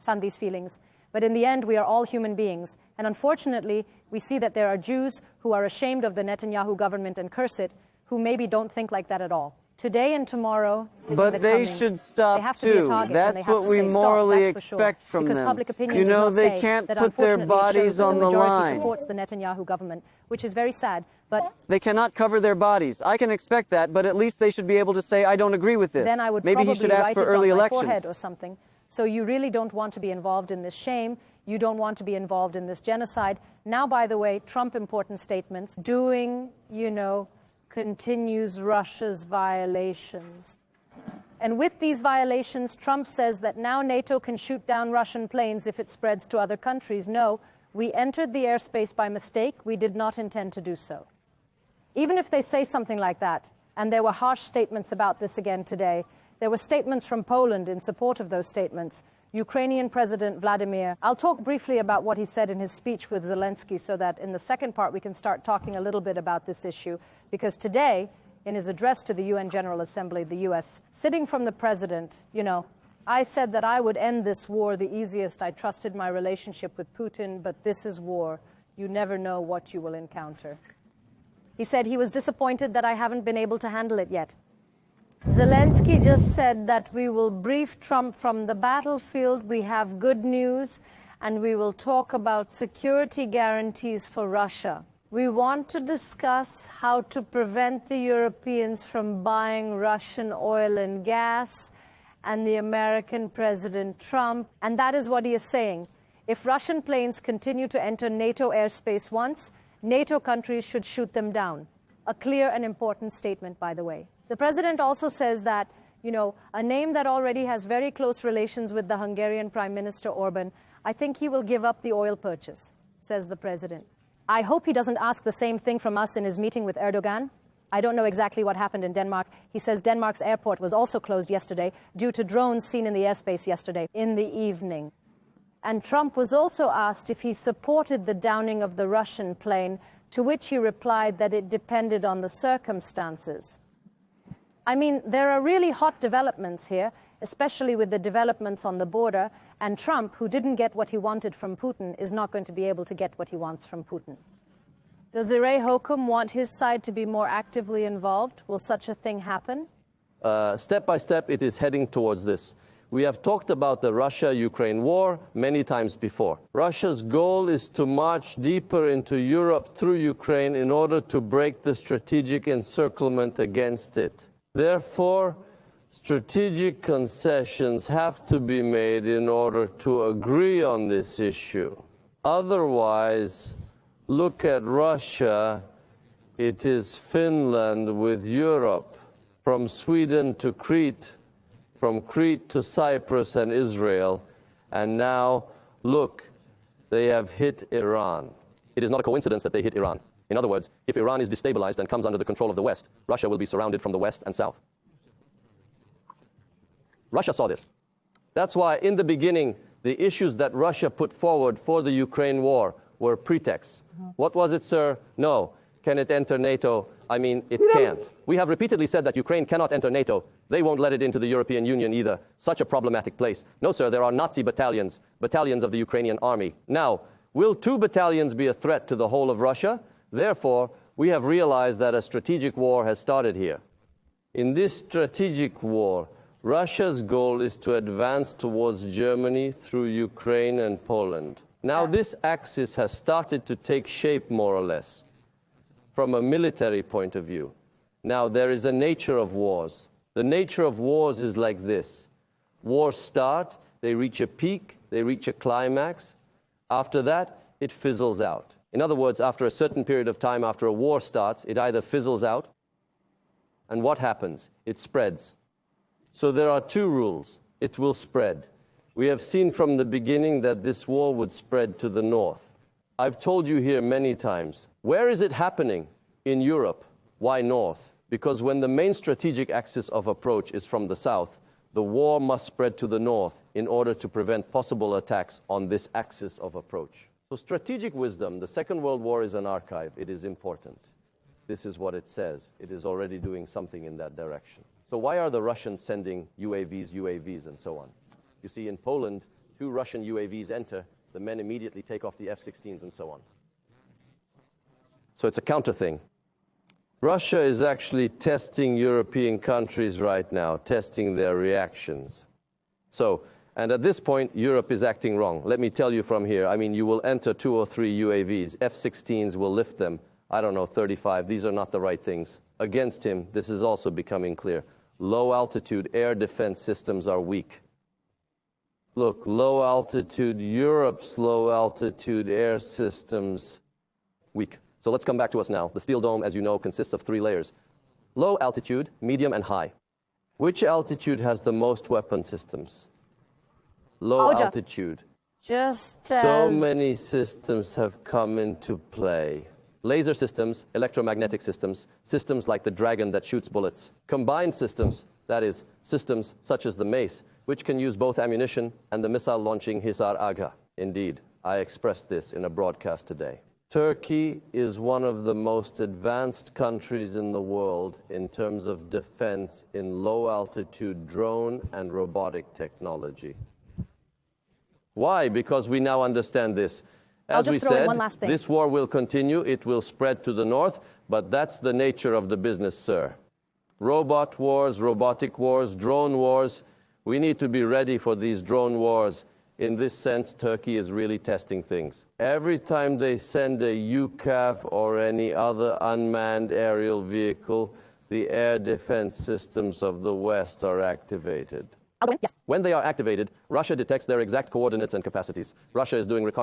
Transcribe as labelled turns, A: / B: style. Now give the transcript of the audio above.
A: understand these feelings. But in the end, we are all human beings. And unfortunately, we see that there are Jews who are ashamed of the Netanyahu government and curse it, who maybe don't think like that at all. Today and tomorrow,
B: but they should stop too. That's what we morally expect from them.
A: Public opinion
B: you know,
A: does not
B: they
A: say
B: can't
A: that
B: put their bodies on the line.
A: Supports the Netanyahu government, which is very sad. But
B: they cannot cover their bodies. I can expect that, but at least they should be able to say, I don't agree with this.
A: Then I would
B: Maybe he should ask for early elections.
A: Forehead or something. So you really don't want to be involved in this shame. You don't want to be involved in this genocide. Now, by the way, Trump important statements, doing, continues Russia's violations. And with these violations, Trump says that now NATO can shoot down Russian planes if it spreads to other countries. No, we entered the airspace by mistake. We did not intend to do so. Even if they say something like that, and there were harsh statements about this again today, there were statements from Poland in support of those statements. Ukrainian President Vladimir. I'll talk briefly about what he said in his speech with Zelensky so that in the second part we can start talking a little bit about this issue. Because today, in his address to the UN General Assembly, the US, sitting from the president, I said that I would end this war the easiest. I trusted my relationship with Putin, but this is war. You never know what you will encounter. He said he was disappointed that I haven't been able to handle it yet. Zelensky just said that we will brief Trump from the battlefield. We have good news, and we will talk about security guarantees for Russia. We want to discuss how to prevent the Europeans from buying Russian oil and gas and the American President Trump. And that is what he is saying. If Russian planes continue to enter NATO airspace once, NATO countries should shoot them down. A clear and important statement, by the way. The president also says that, a name that already has very close relations with the Hungarian Prime Minister Orban, I think he will give up the oil purchase, says the president. I hope he doesn't ask the same thing from us in his meeting with Erdogan. I don't know exactly what happened in Denmark. He says Denmark's airport was also closed yesterday due to drones seen in the airspace yesterday in the evening. And Trump was also asked if he supported the downing of the Russian plane, to which he replied that it depended on the circumstances. I mean, there are really hot developments here, especially with the developments on the border, and Trump, who didn't get what he wanted from Putin, is not going to be able to get what he wants from Putin. Does Irey Hokum want his side to be more actively involved? Will such a thing happen?
C: Step by step, it is heading towards this. We have talked about the Russia-Ukraine war many times before. Russia's goal is to march deeper into Europe through Ukraine in order to break the strategic encirclement against it. Therefore, strategic concessions have to be made in order to agree on this issue. Otherwise, look at Russia. It is Finland with Europe, from Sweden to Crete, from Crete to Cyprus and Israel, and now, look, they have hit Iran. It is not a coincidence that they hit Iran. In other words, if Iran is destabilized and comes under the control of the West, Russia will be surrounded from the West and South. Russia saw this. That's why, in the beginning, the issues that Russia put forward for the Ukraine war were pretexts. What was it, sir? No. Can it enter NATO? I mean, it can't. We have repeatedly said that Ukraine cannot enter NATO. They won't let it into the European Union either. Such a problematic place. No, sir, there are Nazi battalions, battalions of the Ukrainian army. Now, will 2 battalions be a threat to the whole of Russia? Therefore, we have realized that a strategic war has started here. In this strategic war, Russia's goal is to advance towards Germany through Ukraine and Poland. Now, this axis has started to take shape, more or less, from a military point of view. Now, there is a nature of wars. The nature of wars is like this. Wars start, they reach a peak, they reach a climax. After that, it fizzles out. In other words, after a certain period of time after a war starts, it either fizzles out, and what happens? It spreads. So there are 2 rules. It will spread. We have seen from the beginning that this war would spread to the north. I've told you here many times, where is it happening? In Europe. Why north? Because when the main strategic axis of approach is from the south, the war must spread to the north in order to prevent possible attacks on this axis of approach. So strategic wisdom, the Second World War is an archive. It is important. This is what it says. It is already doing something in that direction. So why are the Russians sending UAVs, and so on? You see, in Poland, 2 Russian UAVs enter, the men immediately take off the F-16s and so on. So it's a counter thing. Russia is actually testing European countries right now, testing their reactions. So, and at this point, Europe is acting wrong. Let me tell you from here, I mean, you will enter 2 or 3 UAVs, F-16s will lift them, I don't know, 35, these are not the right things. Against him, this is also becoming clear. Low altitude air defense systems are weak. Look, low altitude, Europe's low altitude air systems, weak. So let's come back to us now. The steel dome, as you know, consists of 3 layers. Low altitude, medium, and high. Which altitude has the most weapon systems? Low altitude.
A: Just
C: So
A: as
C: many systems have come into play. Laser systems, electromagnetic systems, systems like the Dragon that shoots bullets. Combined systems, that is, systems such as the Mace, which can use both ammunition and the missile-launching Hisar Aga. Indeed, I expressed this in a broadcast today. Turkey is one of the most advanced countries in the world in terms of defense in low-altitude drone and robotic technology. Why? Because we now understand this. As we said, this war will continue. It will spread to the north, but that's the nature of the business, sir. Robot wars, robotic wars, drone wars. We need to be ready for these drone wars. In this sense, Turkey is really testing things. Every time they send a UCAV or any other unmanned aerial vehicle, the air defense systems of the West are activated.
A: Yes.
C: When they are activated, Russia detects their exact coordinates and capacities. Russia is doing